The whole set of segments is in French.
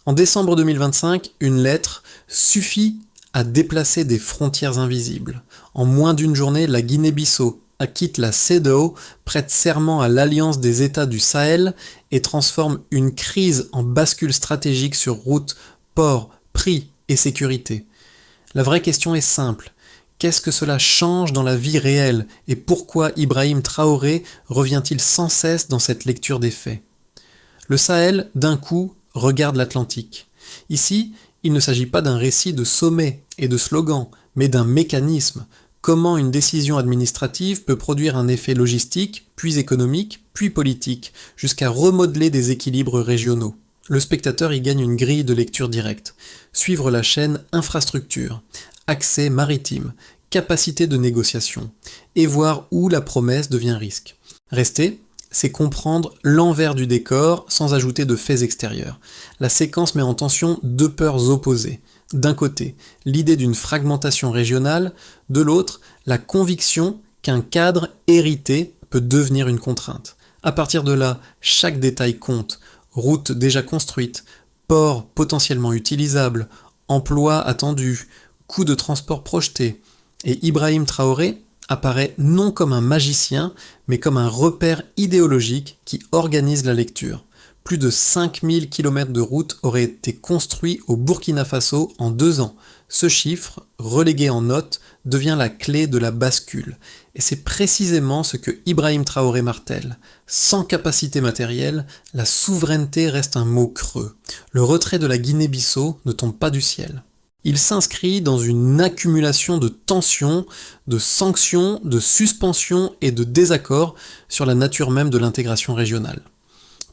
En décembre 2025, une lettre suffit à déplacer des frontières invisibles. En moins d'une journée, la Guinée-Bissau acquitte la CEDEAO, prête serment à l'Alliance des États du Sahel et transforme une crise en bascule stratégique sur route, port, prix et sécurité. La vraie question est simple. Qu'est-ce que cela change dans la vie réelle et pourquoi Ibrahim Traoré revient-il sans cesse dans cette lecture des faits? Le Sahel, d'un coup, regarde l'Atlantique. Ici, il ne s'agit pas d'un récit de sommets et de slogans, mais d'un mécanisme. Comment une décision administrative peut produire un effet logistique, puis économique, puis politique, jusqu'à remodeler des équilibres régionaux. Le spectateur y gagne une grille de lecture directe. Suivre la chaîne infrastructure, accès maritime, capacité de négociation, et voir où la promesse devient risque. Rester, c'est comprendre l'envers du décor sans ajouter de faits extérieurs. La séquence met en tension deux peurs opposées. D'un côté, l'idée d'une fragmentation régionale, de l'autre, la conviction qu'un cadre hérité peut devenir une contrainte. À partir de là, chaque détail compte. Route déjà construite, port potentiellement utilisable, emploi attendu, coût de transport projeté. Et Ibrahim Traoré apparaît non comme un magicien, mais comme un repère idéologique qui organise la lecture. Plus de 5000 km de route auraient été construits au Burkina Faso en 2 ans. Ce chiffre, relégué en note, devient la clé de la bascule. Et c'est précisément ce que Ibrahim Traoré martèle. Sans capacité matérielle, la souveraineté reste un mot creux. Le retrait de la Guinée-Bissau ne tombe pas du ciel. Il s'inscrit dans une accumulation de tensions, de sanctions, de suspensions et de désaccords sur la nature même de l'intégration régionale.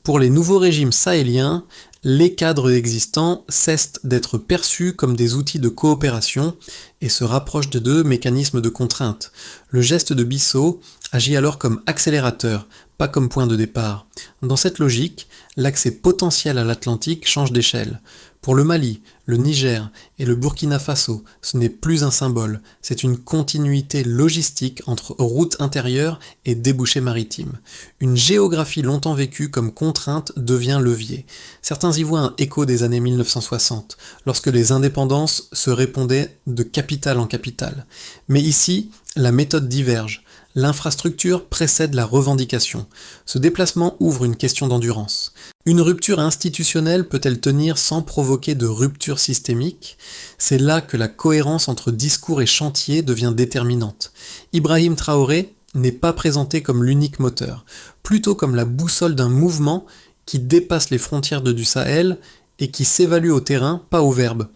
Pour les nouveaux régimes sahéliens, les cadres existants cessent d'être perçus comme des outils de coopération et se rapprochent de deux mécanismes de contrainte. Le geste de Bissau agit alors comme accélérateur, pas comme point de départ. Dans cette logique, l'accès potentiel à l'Atlantique change d'échelle. Pour le Mali, le Niger et le Burkina Faso, ce n'est plus un symbole, c'est une continuité logistique entre routes intérieures et débouchés maritimes. Une géographie longtemps vécue comme contrainte devient levier. Certains y voient un écho des années 1960, lorsque les indépendances se répondaient de capitale en capitale. Mais ici, la méthode diverge. L'infrastructure précède la revendication. Ce déplacement ouvre une question d'endurance. Une rupture institutionnelle peut-elle tenir sans provoquer de rupture systémique? C'est là que la cohérence entre discours et chantier devient déterminante. Ibrahim Traoré n'est pas présenté comme l'unique moteur, plutôt comme la boussole d'un mouvement qui dépasse les frontières du Sahel et qui s'évalue au terrain, pas au verbe.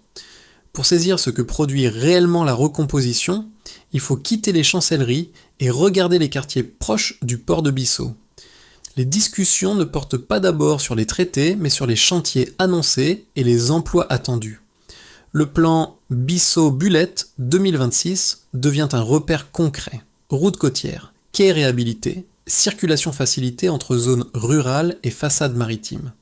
Pour saisir ce que produit réellement la recomposition, il faut quitter les chancelleries et regarder les quartiers proches du port de Bissau. Les discussions ne portent pas d'abord sur les traités, mais sur les chantiers annoncés et les emplois attendus. Le plan Bissau-Bullet 2026 devient un repère concret. Route côtière, quais réhabilités, circulation facilitée entre zones rurales et façades maritimes.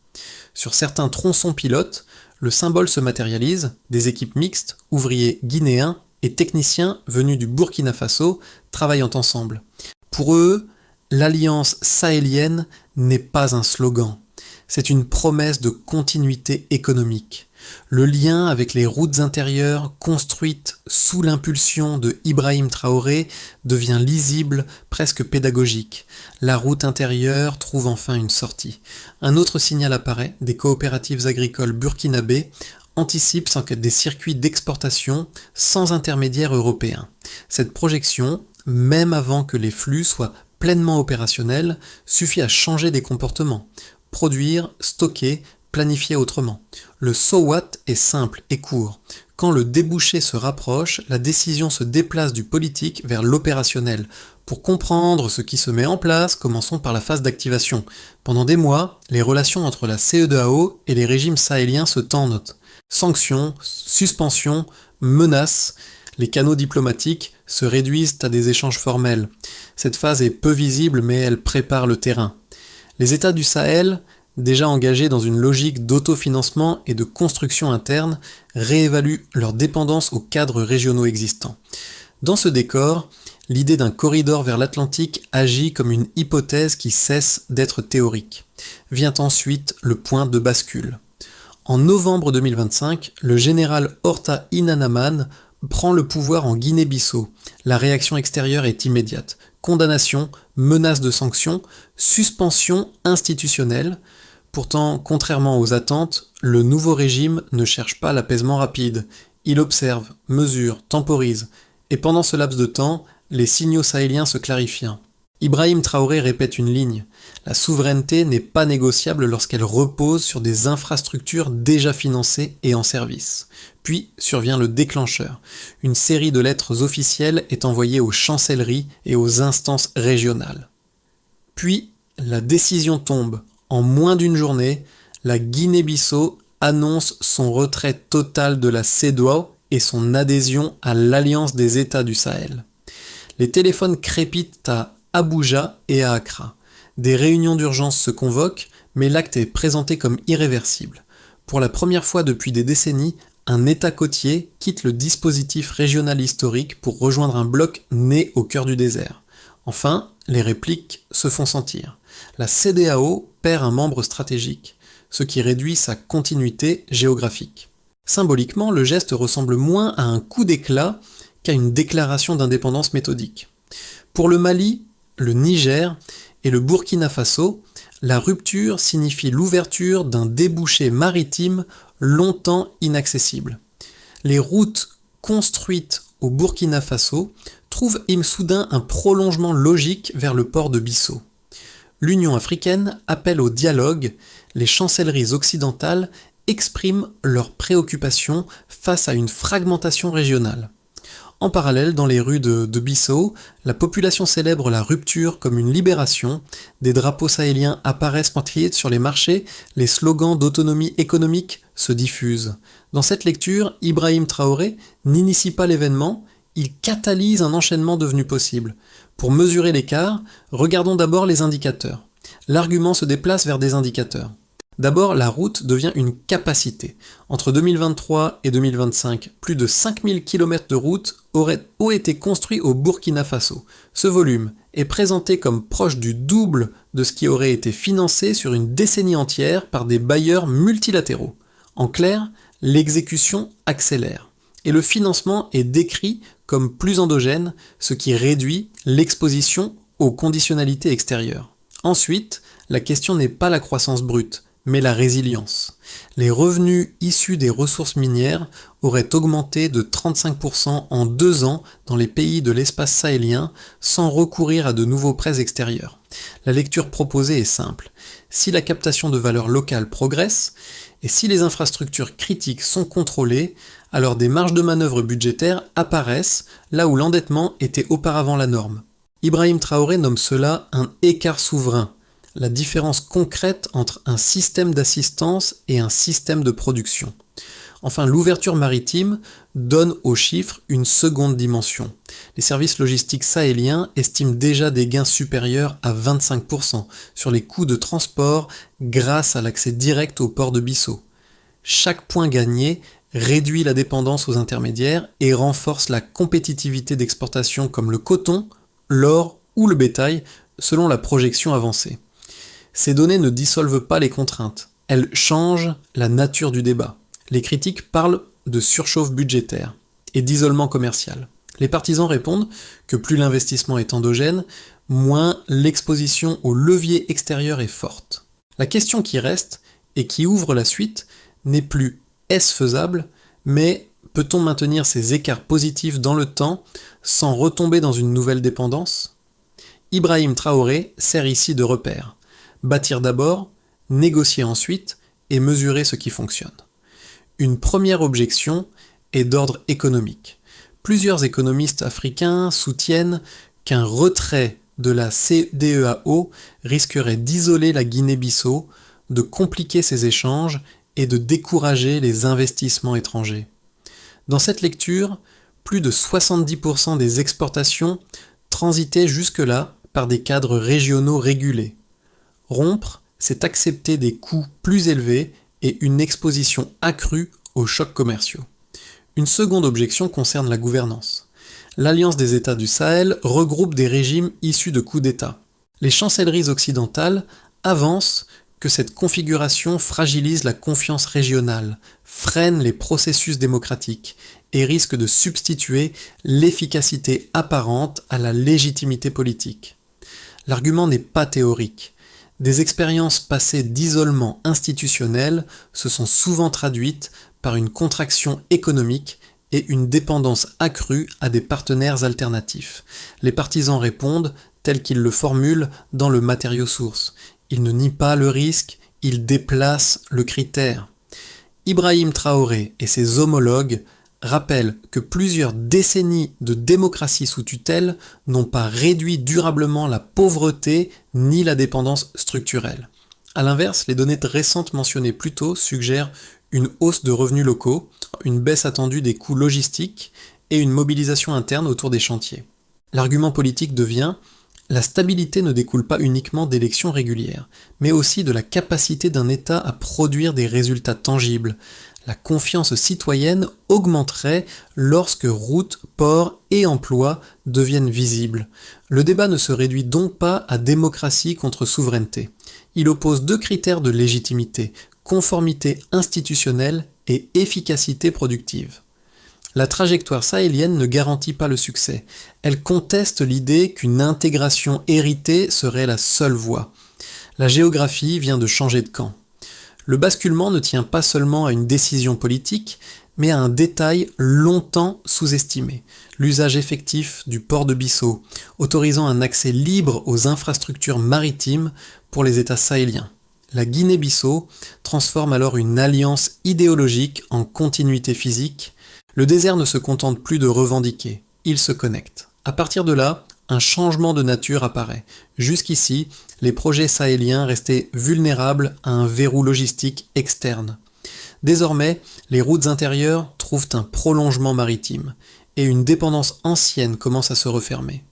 Sur certains tronçons pilotes, le symbole se matérialise, des équipes mixtes, ouvriers guinéens et techniciens venus du Burkina Faso travaillant ensemble. Pour eux, l'alliance sahélienne n'est pas un slogan, c'est une promesse de continuité économique. Le lien avec les routes intérieures construites sous l'impulsion de Ibrahim Traoré devient lisible, presque pédagogique. La route intérieure trouve enfin une sortie. Un autre signal apparaît, des coopératives agricoles burkinabées anticipent des circuits d'exportation sans intermédiaire européen. Cette projection, même avant que les flux soient pleinement opérationnels, suffit à changer des comportements. Produire, stocker, planifier autrement. Le so what est simple et court. Quand le débouché se rapproche, la décision se déplace du politique vers l'opérationnel. Pour comprendre ce qui se met en place, commençons par la phase d'activation. Pendant des mois, les relations entre la CEDEAO et les régimes sahéliens se tendent. Sanctions, suspensions, menaces, les canaux diplomatiques se réduisent à des échanges formels. Cette phase est peu visible, mais elle prépare le terrain. Les États du Sahel, déjà engagés dans une logique d'autofinancement et de construction interne, réévaluent leur dépendance aux cadres régionaux existants. Dans ce décor, l'idée d'un corridor vers l'Atlantique agit comme une hypothèse qui cesse d'être théorique. Vient ensuite le point de bascule. En novembre 2025, le général Horta Inanaman prend le pouvoir en Guinée-Bissau. La réaction extérieure est immédiate. Condamnation, menace de sanctions, suspension institutionnelle. Pourtant, contrairement aux attentes, le nouveau régime ne cherche pas l'apaisement rapide. Il observe, mesure, temporise. Et pendant ce laps de temps, les signaux sahéliens se clarifient. Ibrahim Traoré répète une ligne. La souveraineté n'est pas négociable lorsqu'elle repose sur des infrastructures déjà financées et en service. Puis survient le déclencheur. Une série de lettres officielles est envoyée aux chancelleries et aux instances régionales. Puis, la décision tombe. En moins d'une journée, la Guinée-Bissau annonce son retrait total de la CEDEAO et son adhésion à l'Alliance des États du Sahel. Les téléphones crépitent à Abuja et à Accra. Des réunions d'urgence se convoquent, mais l'acte est présenté comme irréversible. Pour la première fois depuis des décennies, un État côtier quitte le dispositif régional historique pour rejoindre un bloc né au cœur du désert. Enfin, les répliques se font sentir. La CEDEAO perd un membre stratégique, ce qui réduit sa continuité géographique. Symboliquement, le geste ressemble moins à un coup d'éclat qu'à une déclaration d'indépendance méthodique. Pour le Mali, le Niger et le Burkina Faso, la rupture signifie l'ouverture d'un débouché maritime longtemps inaccessible. Les routes construites au Burkina Faso trouvent soudain un prolongement logique vers le port de Bissau. L'Union africaine appelle au dialogue, les chancelleries occidentales expriment leurs préoccupations face à une fragmentation régionale. En parallèle, dans les rues de Bissau, la population célèbre la rupture comme une libération, des drapeaux sahéliens apparaissent pointillés sur les marchés, les slogans d'autonomie économique se diffusent. Dans cette lecture, Ibrahim Traoré n'initie pas l'événement, il catalyse un enchaînement devenu possible. Pour mesurer l'écart, regardons d'abord les indicateurs. L'argument se déplace vers des indicateurs. D'abord, la route devient une capacité. Entre 2023 et 2025, plus de 5000 km de route ont été construits au Burkina Faso. Ce volume est présenté comme proche du double de ce qui aurait été financé sur une décennie entière par des bailleurs multilatéraux. En clair, l'exécution accélère. Et le financement est décrit comme plus endogène, ce qui réduit l'exposition aux conditionnalités extérieures. Ensuite, la question n'est pas la croissance brute, mais la résilience. Les revenus issus des ressources minières auraient augmenté de 35% en 2 ans dans les pays de l'espace sahélien sans recourir à de nouveaux prêts extérieurs. La lecture proposée est simple. Si la captation de valeur locale progresse, et si les infrastructures critiques sont contrôlées, alors des marges de manœuvre budgétaires apparaissent là où l'endettement était auparavant la norme. Ibrahim Traoré nomme cela un écart souverain, la différence concrète entre un système d'assistance et un système de production. Enfin, l'ouverture maritime donne aux chiffres une seconde dimension. Les services logistiques sahéliens estiment déjà des gains supérieurs à 25% sur les coûts de transport grâce à l'accès direct au port de Bissau. Chaque point gagné réduit la dépendance aux intermédiaires et renforce la compétitivité d'exportation comme le coton, l'or ou le bétail, selon la projection avancée. Ces données ne dissolvent pas les contraintes, elles changent la nature du débat. Les critiques parlent de surchauffe budgétaire et d'isolement commercial. Les partisans répondent que plus l'investissement est endogène, moins l'exposition aux leviers extérieurs est forte. La question qui reste, et qui ouvre la suite, n'est plus est-ce faisable, mais peut-on maintenir ces écarts positifs dans le temps sans retomber dans une nouvelle dépendance ? Ibrahim Traoré sert ici de repère. Bâtir d'abord, négocier ensuite et mesurer ce qui fonctionne. Une première objection est d'ordre économique. Plusieurs économistes africains soutiennent qu'un retrait de la CEDEAO risquerait d'isoler la Guinée-Bissau, de compliquer ses échanges et de décourager les investissements étrangers. Dans cette lecture, plus de 70% des exportations transitaient jusque-là par des cadres régionaux régulés. Rompre, c'est accepter des coûts plus élevés et une exposition accrue aux chocs commerciaux. Une seconde objection concerne la gouvernance. L'Alliance des États du Sahel regroupe des régimes issus de coups d'État. Les chancelleries occidentales avancent que cette configuration fragilise la confiance régionale, freine les processus démocratiques et risque de substituer l'efficacité apparente à la légitimité politique. L'argument n'est pas théorique. Des expériences passées d'isolement institutionnel se sont souvent traduites par une contraction économique et une dépendance accrue à des partenaires alternatifs. Les partisans répondent tels qu'ils le formulent dans le matériau source. Ils ne nient pas le risque, ils déplacent le critère. Ibrahim Traoré et ses homologues rappellent que plusieurs décennies de démocratie sous tutelle n'ont pas réduit durablement la pauvreté ni la dépendance structurelle. A l'inverse, les données récentes mentionnées plus tôt suggèrent une hausse de revenus locaux, une baisse attendue des coûts logistiques et une mobilisation interne autour des chantiers. L'argument politique devient « La stabilité ne découle pas uniquement d'élections régulières, mais aussi de la capacité d'un État à produire des résultats tangibles. La confiance citoyenne augmenterait lorsque routes, ports et emplois deviennent visibles. Le débat ne se réduit donc pas à démocratie contre souveraineté. Il oppose deux critères de légitimité, conformité institutionnelle et efficacité productive. La trajectoire sahélienne ne garantit pas le succès. Elle conteste l'idée qu'une intégration héritée serait la seule voie. La géographie vient de changer de camp. Le basculement ne tient pas seulement à une décision politique, mais à un détail longtemps sous-estimé, l'usage effectif du port de Bissau, autorisant un accès libre aux infrastructures maritimes pour les États sahéliens. La Guinée-Bissau transforme alors une alliance idéologique en continuité physique. Le désert ne se contente plus de revendiquer, il se connecte. À partir de là, un changement de nature apparaît. Jusqu'ici, les projets sahéliens restaient vulnérables à un verrou logistique externe. Désormais, les routes intérieures trouvent un prolongement maritime, et une dépendance ancienne commence à se refermer.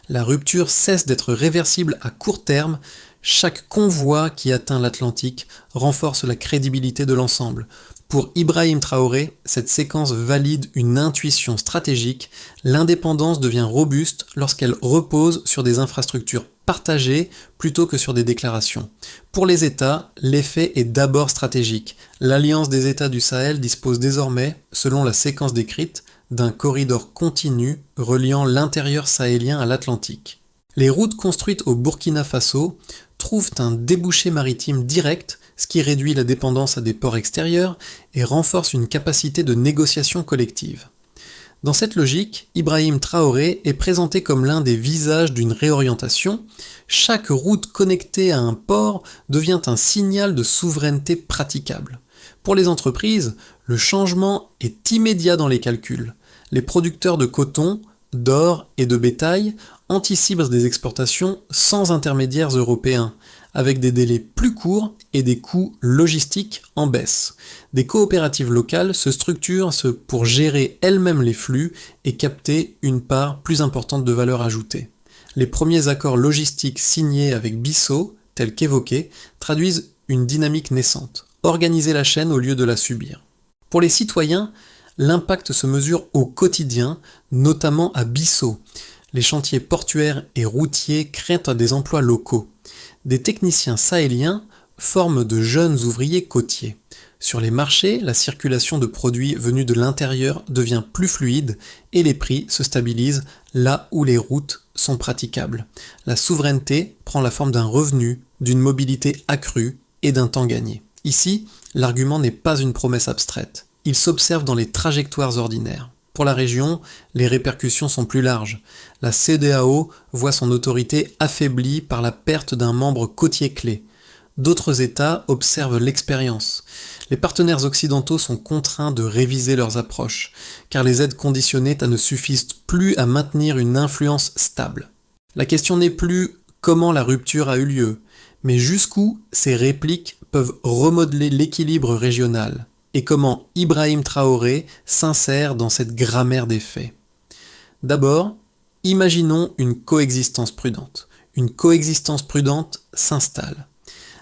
La rupture cesse d'être réversible à court terme. Chaque convoi qui atteint l'Atlantique renforce la crédibilité de l'ensemble. Pour Ibrahim Traoré, cette séquence valide une intuition stratégique. L'indépendance devient robuste lorsqu'elle repose sur des infrastructures partagées plutôt que sur des déclarations. Pour les États, l'effet est d'abord stratégique. L'Alliance des États du Sahel dispose désormais, selon la séquence décrite, d'un corridor continu reliant l'intérieur sahélien à l'Atlantique. Les routes construites au Burkina Faso trouvent un débouché maritime direct, ce qui réduit la dépendance à des ports extérieurs et renforce une capacité de négociation collective. Dans cette logique, Ibrahim Traoré est présenté comme l'un des visages d'une réorientation. Chaque route connectée à un port devient un signal de souveraineté praticable. Pour les entreprises, le changement est immédiat dans les calculs. Les producteurs de coton, d'or et de bétail anticipent des exportations sans intermédiaires européens, avec des délais plus courts et des coûts logistiques en baisse. Des coopératives locales se structurent pour gérer elles-mêmes les flux et capter une part plus importante de valeur ajoutée. Les premiers accords logistiques signés avec Bissau, tels qu'évoqués, traduisent une dynamique naissante. Organiser la chaîne au lieu de la subir. Pour les citoyens, l'impact se mesure au quotidien, notamment à Bissau. Les chantiers portuaires et routiers créent des emplois locaux. Des techniciens sahéliens forment de jeunes ouvriers côtiers. Sur les marchés, la circulation de produits venus de l'intérieur devient plus fluide et les prix se stabilisent là où les routes sont praticables. La souveraineté prend la forme d'un revenu, d'une mobilité accrue et d'un temps gagné. Ici, l'argument n'est pas une promesse abstraite. Il s'observe dans les trajectoires ordinaires. Pour la région, les répercussions sont plus larges. La CEDEAO voit son autorité affaiblie par la perte d'un membre côtier clé. D'autres États observent l'expérience. Les partenaires occidentaux sont contraints de réviser leurs approches, car les aides conditionnées ne suffisent plus à maintenir une influence stable. La question n'est plus comment la rupture a eu lieu, mais jusqu'où ces répliques peuvent remodeler l'équilibre régional, et comment Ibrahim Traoré s'insère dans cette grammaire des faits. D'abord, imaginons une coexistence prudente. Une coexistence prudente s'installe.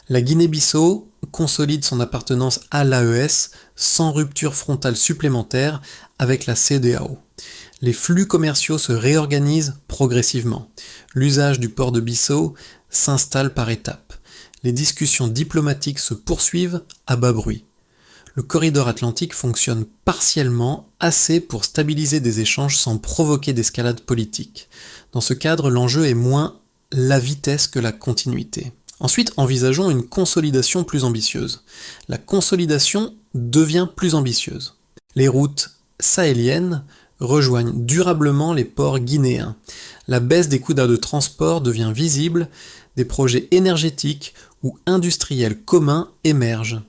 La Guinée-Bissau consolide son appartenance à l'AES sans rupture frontale supplémentaire avec la CEDEAO. Les flux commerciaux se réorganisent progressivement. L'usage du port de Bissau s'installe par étapes. les discussions diplomatiques se poursuivent à bas bruit. Le corridor atlantique fonctionne partiellement assez pour stabiliser des échanges sans provoquer d'escalade politique. Dans ce cadre, l'enjeu est moins la vitesse que la continuité. Ensuite, envisageons une consolidation plus ambitieuse. La consolidation devient plus ambitieuse. Les routes sahéliennes rejoignent durablement les ports guinéens. La baisse des coûts de transport devient visible, des projets énergétiques ou industriels communs émergent.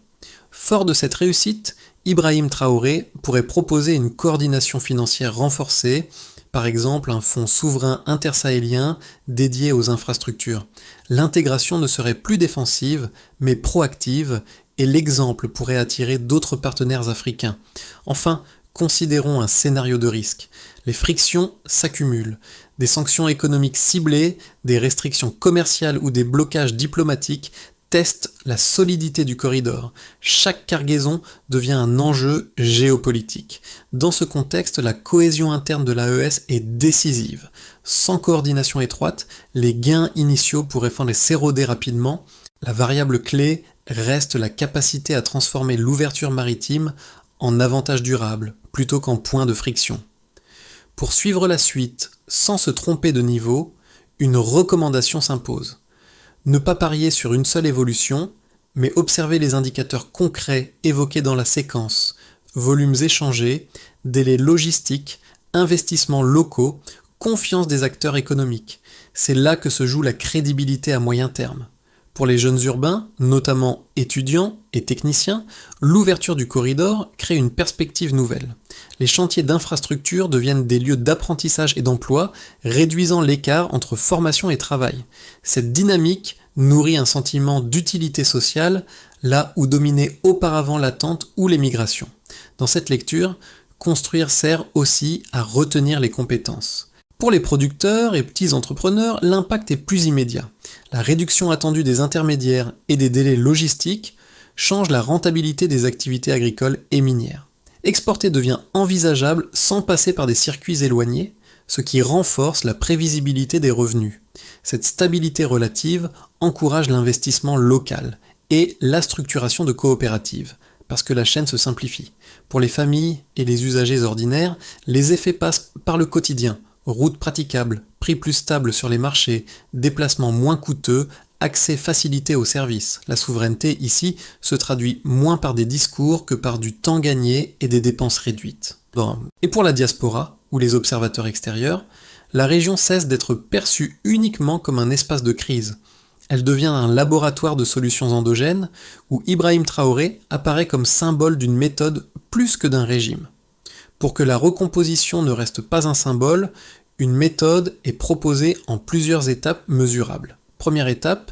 Fort de cette réussite, Ibrahim Traoré pourrait proposer une coordination financière renforcée, par exemple un fonds souverain intersahélien dédié aux infrastructures. L'intégration ne serait plus défensive, mais proactive, et l'exemple pourrait attirer d'autres partenaires africains. Enfin, considérons un scénario de risque. Les frictions s'accumulent. Des sanctions économiques ciblées, des restrictions commerciales ou des blocages diplomatiques testent la solidité du corridor. Chaque cargaison devient un enjeu géopolitique. Dans ce contexte, la cohésion interne de l'AES est décisive. Sans coordination étroite, les gains initiaux pourraient s'éroder rapidement. La variable clé reste la capacité à transformer l'ouverture maritime en avantage durable, plutôt qu'en point de friction. Pour suivre la suite sans se tromper de niveau, une recommandation s'impose. Ne pas parier sur une seule évolution, mais observer les indicateurs concrets évoqués dans la séquence, volumes échangés, délais logistiques, investissements locaux, confiance des acteurs économiques. C'est là que se joue la crédibilité à moyen terme. Pour les jeunes urbains, notamment étudiants et techniciens, l'ouverture du corridor crée une perspective nouvelle. Les chantiers d'infrastructure deviennent des lieux d'apprentissage et d'emploi, réduisant l'écart entre formation et travail. Cette dynamique nourrit un sentiment d'utilité sociale, là où dominait auparavant l'attente ou l'émigration. Dans cette lecture, construire sert aussi à retenir les compétences. Pour les producteurs et petits entrepreneurs, l'impact est plus immédiat. La réduction attendue des intermédiaires et des délais logistiques change la rentabilité des activités agricoles et minières. Exporter devient envisageable sans passer par des circuits éloignés, ce qui renforce la prévisibilité des revenus. Cette stabilité relative encourage l'investissement local et la structuration de coopératives, parce que la chaîne se simplifie. Pour les familles et les usagers ordinaires, les effets passent par le quotidien. Routes praticables, prix plus stables sur les marchés, déplacements moins coûteux, accès facilité aux services. La souveraineté ici se traduit moins par des discours que par du temps gagné et des dépenses réduites. Et pour la diaspora, ou les observateurs extérieurs, la région cesse d'être perçue uniquement comme un espace de crise. Elle devient un laboratoire de solutions endogènes où Ibrahim Traoré apparaît comme symbole d'une méthode plus que d'un régime. Pour que la recomposition ne reste pas un symbole, une méthode est proposée en plusieurs étapes mesurables. Première étape,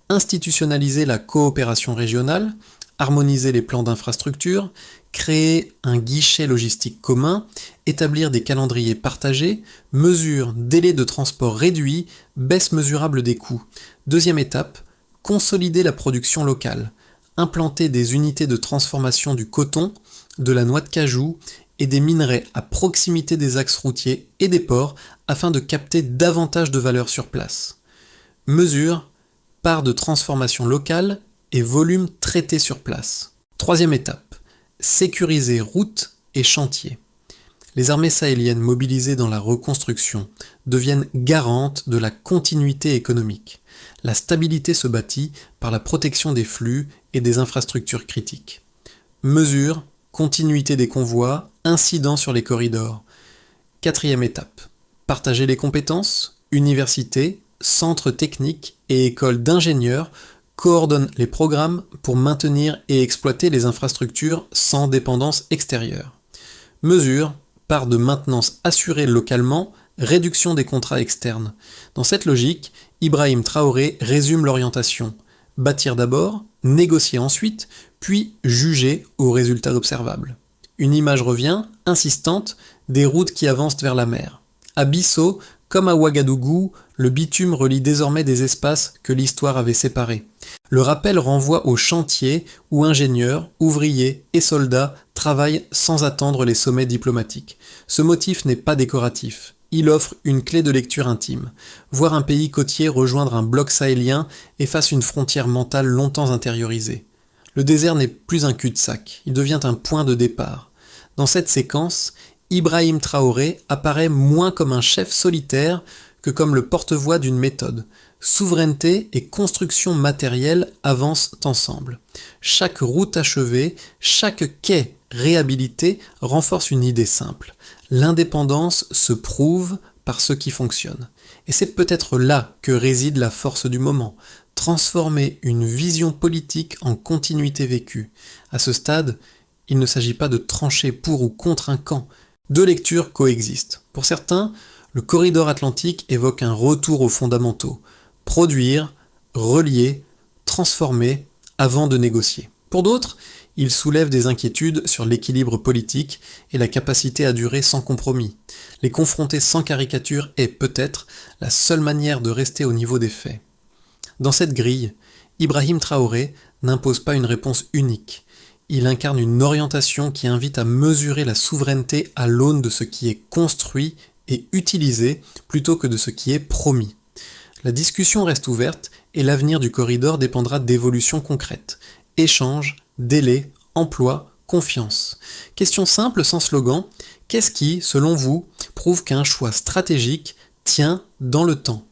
institutionnaliser la coopération régionale, harmoniser les plans d'infrastructure, créer un guichet logistique commun, établir des calendriers partagés, mesures, délais de transport réduits, baisse mesurable des coûts. Deuxième étape, consolider la production locale, implanter des unités de transformation du coton, de la noix de cajou et des minerais à proximité des axes routiers et des ports afin de capter davantage de valeur sur place. Mesure, part de transformation locale et volume traité sur place. Troisième étape, sécuriser routes et chantiers. Les armées sahéliennes mobilisées dans la reconstruction deviennent garantes de la continuité économique. La stabilité se bâtit par la protection des flux et des infrastructures critiques. Mesure, continuité des convois, incidents sur les corridors. Quatrième étape, partager les compétences, universités, centres techniques et écoles d'ingénieurs coordonnent les programmes pour maintenir et exploiter les infrastructures sans dépendance extérieure. Mesure, part de maintenance assurée localement, réduction des contrats externes. Dans cette logique, Ibrahim Traoré résume l'orientation. Bâtir d'abord, négocier ensuite, puis juger aux résultats observables. Une image revient, insistante, des routes qui avancent vers la mer. À Bissau, comme à Ouagadougou, le bitume relie désormais des espaces que l'histoire avait séparés. Le rappel renvoie aux chantiers où ingénieurs, ouvriers et soldats travaillent sans attendre les sommets diplomatiques. Ce motif n'est pas décoratif. il offre une clé de lecture intime. Voir un pays côtier rejoindre un bloc sahélien efface une frontière mentale longtemps intériorisée. Le désert n'est plus un cul-de-sac, il devient un point de départ. Dans cette séquence, Ibrahim Traoré apparaît moins comme un chef solitaire que comme le porte-voix d'une méthode. Souveraineté et construction matérielle avancent ensemble. Chaque route achevée, chaque quai réhabilité renforce une idée simple. L'indépendance se prouve par ce qui fonctionne. Et c'est peut-être là que réside la force du moment. Transformer une vision politique en continuité vécue. À ce stade, il ne s'agit pas de trancher pour ou contre un camp. Deux lectures coexistent. Pour certains, le corridor atlantique évoque un retour aux fondamentaux. Produire, relier, transformer avant de négocier. Pour d'autres, il soulève des inquiétudes sur l'équilibre politique et la capacité à durer sans compromis. Les confronter sans caricature est peut-être la seule manière de rester au niveau des faits. Dans cette grille, Ibrahim Traoré n'impose pas une réponse unique. Il incarne une orientation qui invite à mesurer la souveraineté à l'aune de ce qui est construit et utilisé plutôt que de ce qui est promis. La discussion reste ouverte et l'avenir du corridor dépendra d'évolutions concrètes. Échanges, délais, emploi, confiance. Question simple sans slogan, qu'est-ce qui, selon vous, prouve qu'un choix stratégique tient dans le temps ?